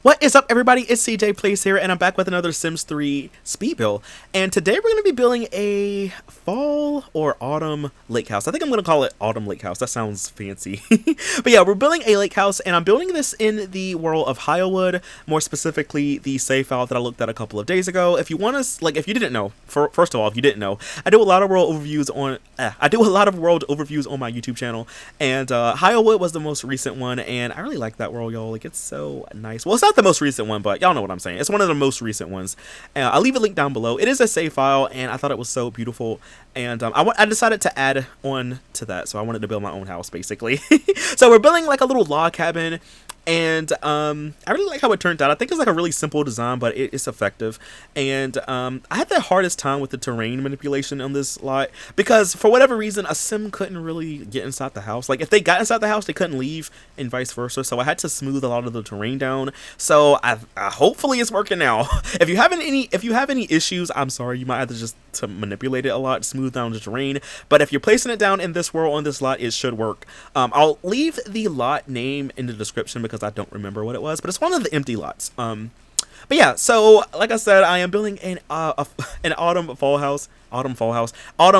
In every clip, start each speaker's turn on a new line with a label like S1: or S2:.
S1: What is up, everybody? It's CJ Plays here, and I'm back with another Sims 3 speed build. And today we're going to be building a fall or autumn lake house. I think I'm going to call it autumn lake house. That sounds fancy. But yeah, we're building a lake house, and I'm building this in the world of Hylewood, more specifically the save file that I looked at a couple of days ago. If you want to, like, if you didn't know, first of all, if you didn't know, I do a lot of world overviews on my YouTube channel, and Hylewood was the most recent one, and I really like that world, y'all. Like, it's so nice. Well, it's not the most recent one, but y'all know what I'm saying. It's one of the most recent ones. I'll leave a link down below. It is a save file, and I thought it was so beautiful, and I decided to add on to that, so I wanted to build my own house, basically. So we're building like a little log cabin, and I really like how it turned out. I think it's like a really simple design, but it's effective. And I had the hardest time with the terrain manipulation on this lot because for whatever reason, a sim couldn't really get inside the house. Like if they got inside the house, they couldn't leave, and vice versa. So I had to smooth a lot of the terrain down. So I hopefully it's working now. If you have any issues, I'm sorry. You might have to just manipulate it a lot, smooth down the terrain. But if you're placing it down in this world on this lot, it should work. I'll leave the lot name in the description because I don't remember what it was, but it's one of the empty lots. But yeah, so like I said, I am building an autumn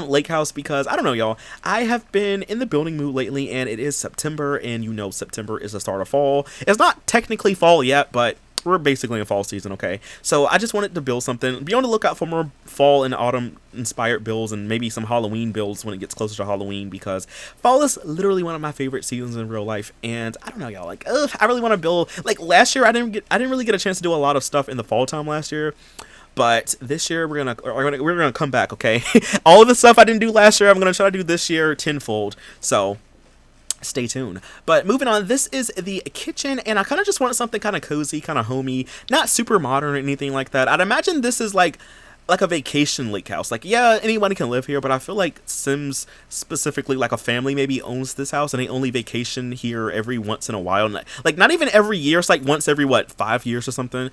S1: lake house because I don't know, y'all. I have been in the building mood lately, and it is September, and you know September is the start of fall. It's not technically fall yet, but we're basically in fall season, okay? So I just wanted to build something. Be on the lookout for more fall and autumn inspired builds and maybe some Halloween builds when it gets closer to Halloween, because fall is literally one of my favorite seasons in real life. And I don't know, y'all, like I really want to build. Like last year I didn't really get a chance to do a lot of stuff in the fall time last year. But this year we're gonna come back, okay? All of the stuff I didn't do last year, I'm gonna try to do this year tenfold. So stay tuned. But moving on, this is the kitchen, and I kind of just wanted something kind of cozy, kind of homey, not super modern or anything like that. I'd imagine this is like a vacation lake house. Like, yeah, anyone can live here, but I feel like Sims, specifically like a family, maybe owns this house, and they only vacation here every once in a while. Like, not even every year. It's like once every, what, 5 years or something.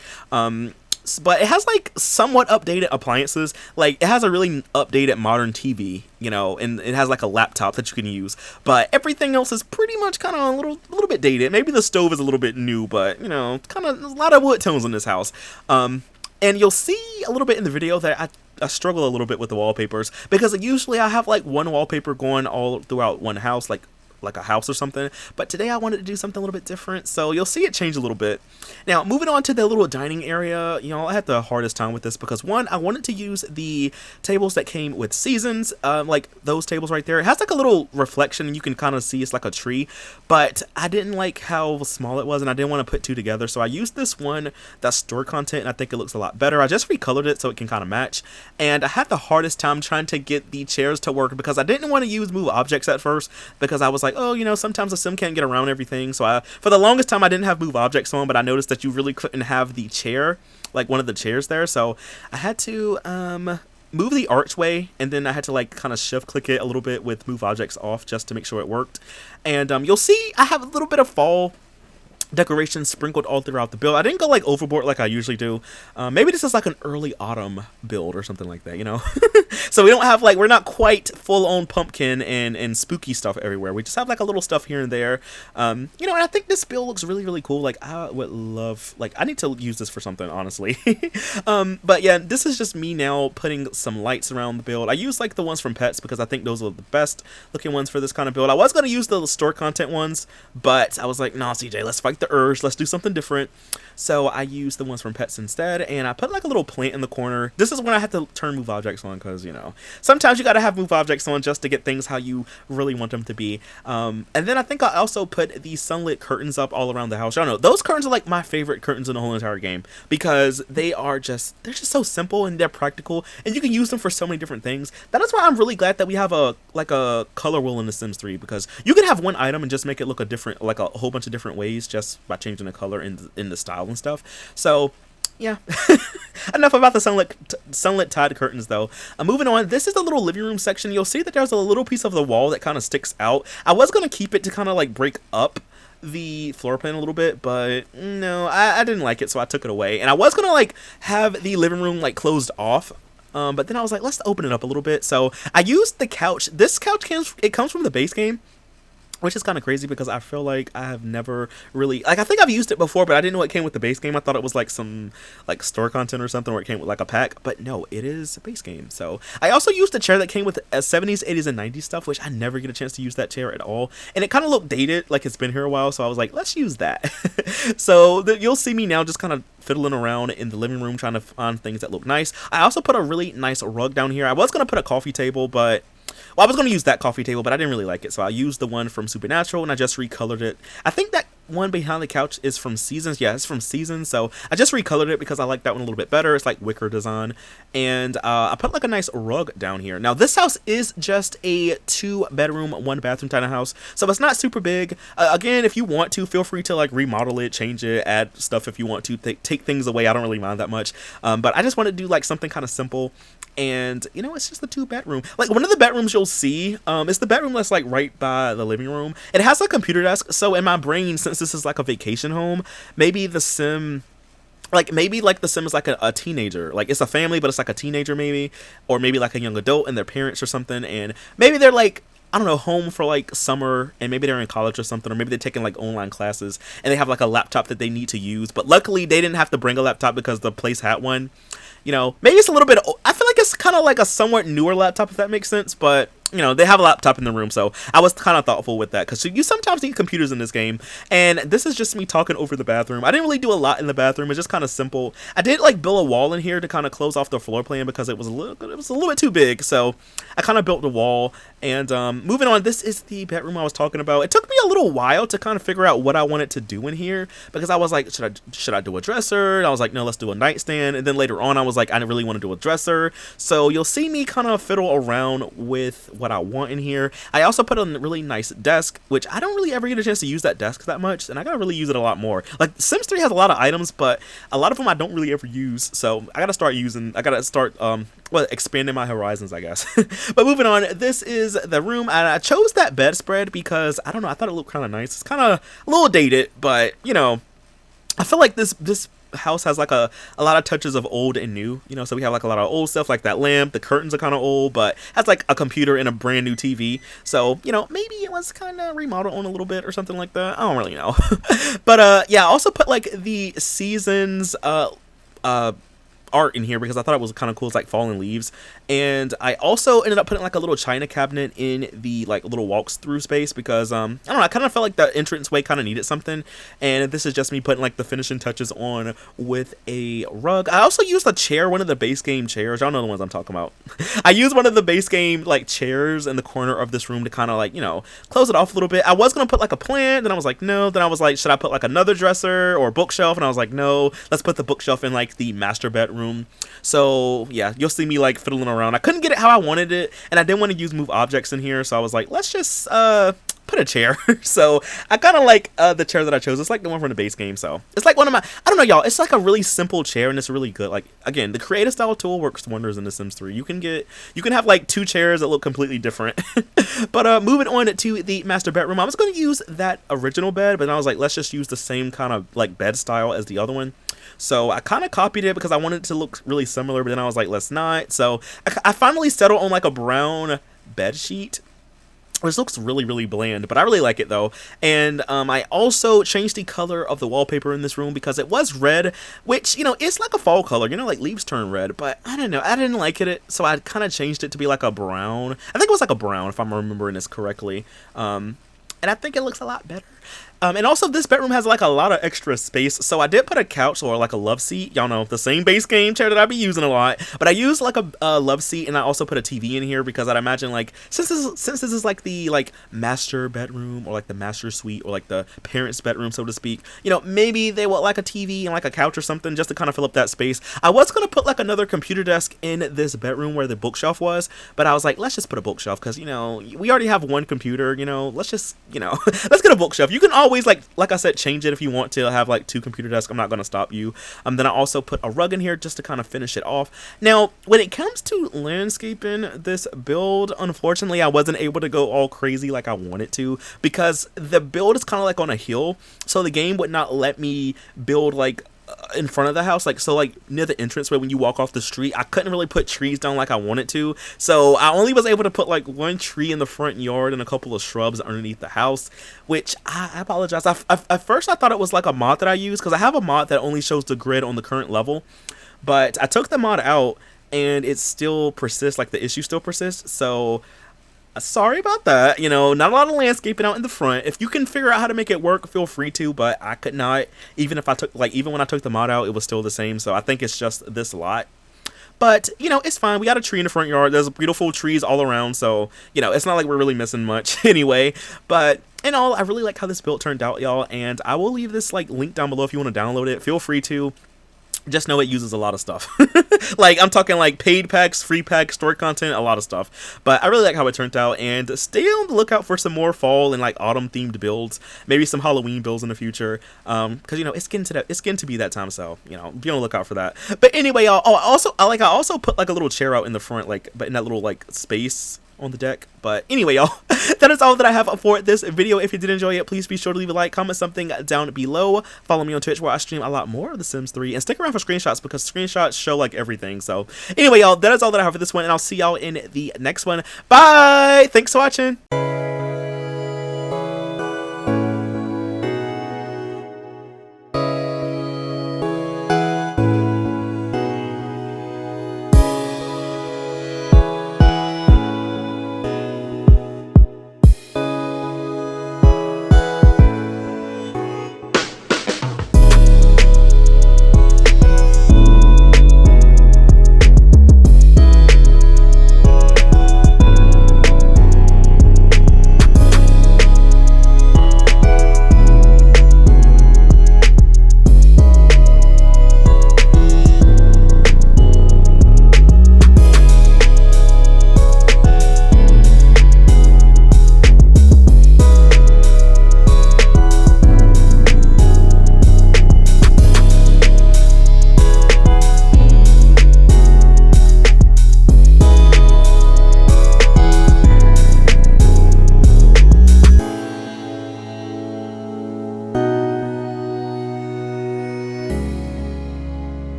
S1: But it has like somewhat updated appliances. Like it has a really updated modern TV, you know, and it has like a laptop that you can use. But everything else is pretty much kind of a little bit dated. Maybe the stove is a little bit new, but you know, kind of a lot of wood tones in this house. And you'll see a little bit in the video that I struggle a little bit with the wallpapers, because usually I have like one wallpaper going all throughout one house, like a house or something, but today I wanted to do something a little bit different, so you'll see it change a little bit. Now, moving on to the little dining area, you know, I had the hardest time with this because one, I wanted to use the tables that came with seasons, like those tables right there. It has like a little reflection, and you can kind of see it's like a tree, but I didn't like how small it was, and I didn't want to put two together, so I used this one that's store content, and I think it looks a lot better. I just recolored it so it can kind of match, and I had the hardest time trying to get the chairs to work because I didn't want to use move objects at first, because I was like, oh, you know, sometimes a sim can't get around everything. So for the longest time, I didn't have move objects on, but I noticed that you really couldn't have the chair, like one of the chairs there. So I had to move the archway, and then I had to like kind of shift click it a little bit with move objects off just to make sure it worked. And you'll see I have a little bit of fall decorations sprinkled all throughout the build. I didn't go like overboard like I usually do. Maybe this is like an early autumn build or something like that, you know. So we don't have like, we're not quite full on pumpkin and spooky stuff everywhere. We just have like a little stuff here and there. You know, and I think this build looks really, really cool. Like I would love, like I need to use this for something, honestly. But yeah, this is just me now putting some lights around the build. I use like the ones from Pets because I think those are the best looking ones for this kind of build. I was going to use the store content ones, but I was like, nah, CJ, let's fight the urge, let's do something different. So I used the ones from Pets instead, and I put like a little plant in the corner. This is when I had to turn move objects on, because you know, sometimes you gotta have move objects on just to get things how you really want them to be. And then I think I also put these sunlit curtains up all around the house. I don't know, those curtains are like my favorite curtains in the whole entire game, because they're just so simple and they're practical, and you can use them for so many different things. That is why I'm really glad that we have a color wheel in The Sims 3, because you can have one item and just make it look like a whole bunch of different ways just by changing the color in the style and stuff. So yeah, enough about the sunlit tide curtains though. Moving on, this is the little living room section. You'll see that there's a little piece of the wall that kind of sticks out. I was going to keep it to kind of like break up the floor plan a little bit, but no, I didn't like it, so I took it away. And I was going to like have the living room like closed off, but then I was like, let's open it up a little bit. So I used the couch. This couch comes from the base game. which is kind of crazy because I feel like I have never really like, I think I've used it before, but I didn't know it came with the base game. I thought it was like some like store content or something where it came with like a pack, but no, it is a base game. So I also used a chair that came with 70s, 80s, and 90s stuff, which I never get a chance to use that chair at all, and it kind of looked dated, like it's been here a while. So I was like, let's use that. So you'll see me now just kind of fiddling around in the living room trying to find things that look nice. I also put a really nice rug down here. I was gonna put a coffee table, but well, I was going to use that coffee table, but I didn't really like it, so I used the one from Supernatural, and I just recolored it. I think that one behind the couch is from Seasons. Yeah, it's from Seasons, so I just recolored it because I like that one a little bit better. It's like wicker design, and I put like a nice rug down here. Now, this house is just a 2-bedroom, 1-bathroom kind of house, so it's not super big. Again, if you want to, feel free to like remodel it, change it, add stuff if you want to, take things away. I don't really mind that much, but I just want to do like something kind of simple. And you know, it's just a 2-bedroom. Like, one of the bedrooms you'll see is the bedroom that's like right by the living room. It has a computer desk, so in my brain, since this is like a vacation home, maybe the sim is like a teenager. Like, it's a family, but it's like a teenager maybe, or maybe like a young adult and their parents or something, and maybe they're like, I don't know, home for like summer, and maybe they're in college or something, or maybe they're taking like online classes and they have like a laptop that they need to use, but luckily they didn't have to bring a laptop because the place had one. You know, maybe it's a little bit, I feel like it's kind of like a somewhat newer laptop, if that makes sense, but you know, they have a laptop in the room, so I was kind of thoughtful with that, because you sometimes need computers in this game, and this is just me talking over the bathroom. I didn't really do a lot in the bathroom. It's just kind of simple. I did like build a wall in here to kind of close off the floor plan because it was a little bit too big, so I kind of built the wall. And moving on, this is the bedroom I was talking about. It took me a little while to kind of figure out what I wanted to do in here, because I was like, should I do a dresser? And I was like, no, let's do a nightstand. And then later on, I was like, I didn't really want to do a dresser. So you'll see me kind of fiddle around with what I want in here. I also put on a really nice desk, which I don't really ever get a chance to use that desk that much, and I gotta really use it a lot more. Like, Sims 3 has a lot of items, but a lot of them I don't really ever use, so I gotta start expanding my horizons, I guess. But moving on, this is the room, and I chose that bedspread because, I don't know, I thought it looked kind of nice. It's kind of a little dated, but, you know, I feel like this house has like a lot of touches of old and new, you know, so we have like a lot of old stuff, like that lamp. The curtains are kind of old, but has like a computer and a brand new TV, so, you know, maybe it was kind of remodeled on a little bit or something like that. I don't really know. But yeah, I also put like the seasons art in here because I thought it was kind of cool. It's like fallen leaves. And I also ended up putting like a little china cabinet in the like little walks through space because I don't know, I kind of felt like the entranceway kind of needed something, and this is just me putting like the finishing touches on with a rug. I also used a chair, one of the base game chairs. Y'all know the ones I'm talking about. I used one of the base game like chairs in the corner of this room to kind of like, you know, close it off a little bit. I was gonna put like a plant, then I was like, no. Then I was like, should I put like another dresser or bookshelf? And I was like, no, let's put the bookshelf in like the master bedroom. So yeah, you'll see me like fiddling around. I couldn't get it how I wanted it, and I didn't want to use move objects in here, so I was like, let's just put a chair. So I kind of like the chair that I chose. It's like the one from the base game, so it's like one of my, I don't know, y'all, it's like a really simple chair, and it's really good. Like, again, the creative style tool works wonders in The Sims 3. You can have like 2 chairs that look completely different. But moving on to the master bedroom, I was going to use that original bed, but then I was like, let's just use the same kind of like bed style as the other one. So I kind of copied it because I wanted it to look really similar, but then I was like, let's not. So I finally settled on like a brown bed sheet, which looks really, really bland, but I really like it though. And I also changed the color of the wallpaper in this room because it was red, which, you know, it's like a fall color, you know, like leaves turn red, but I don't know, I didn't like it, so I kind of changed it to be like a brown. I think it was like a brown, if I'm remembering this correctly. And I think it looks a lot better. And also, this bedroom has like a lot of extra space, so I did put a couch or like a love seat. Y'all know, the same base game chair that I be using a lot, but I used like a love seat, and I also put a TV in here because I'd imagine, like, since this is like the like master bedroom or like the master suite or like the parents' bedroom, so to speak, you know, maybe they would like a TV and like a couch or something just to kind of fill up that space. I was gonna put like another computer desk in this bedroom where the bookshelf was, but I was like, let's just put a bookshelf because, you know, we already have one computer, you know, let's just, you know, let's get a bookshelf. You can always, like I said, change it if you want to have like 2 computer desks. I'm not going to stop you. Then I also put a rug in here just to kind of finish it off. Now, when it comes to landscaping this build, unfortunately, I wasn't able to go all crazy like I wanted to because the build is kind of like on a hill, so the game would not let me build like in front of the house, like, so like near the entranceway when you walk off the street, I couldn't really put trees down like I wanted to, so I only was able to put like one tree in the front yard and a couple of shrubs underneath the house, which I apologize. At first I thought it was like a mod that I used, because I have a mod that only shows the grid on the current level, but I took the mod out and it still persists, like the issue still persists, so sorry about that. You know, not a lot of landscaping out in the front. If you can figure out how to make it work, feel free to, but I could not. Even if I took, like, even when I took the mod out, it was still the same, so I think it's just this lot. But, you know, it's fine. We got a tree in the front yard. There's beautiful trees all around, so, you know, it's not like we're really missing much anyway. But in all, I really like how this build turned out, y'all, and I will leave this, like, link down below if you want to download it. Feel free to. Just know it uses a lot of stuff. Like, I'm talking like paid packs, free packs, story content, a lot of stuff. But I really like how it turned out, and stay on the lookout for some more fall and like autumn themed builds, maybe some Halloween builds in the future. Because, you know, it's getting to be that time, so, you know, be on the lookout for that. But anyway, y'all, I also put like a little chair out in the front, like, but in that little like space on the deck. But anyway, y'all, that is all that I have for this video. If you did enjoy it, please be sure to leave a like, comment something down below, follow me on Twitch where I stream a lot more of The Sims 3, and stick around for screenshots because screenshots show like everything. So anyway, y'all, that is all that I have for this one, and I'll see y'all in the next one. Bye! Thanks for watching!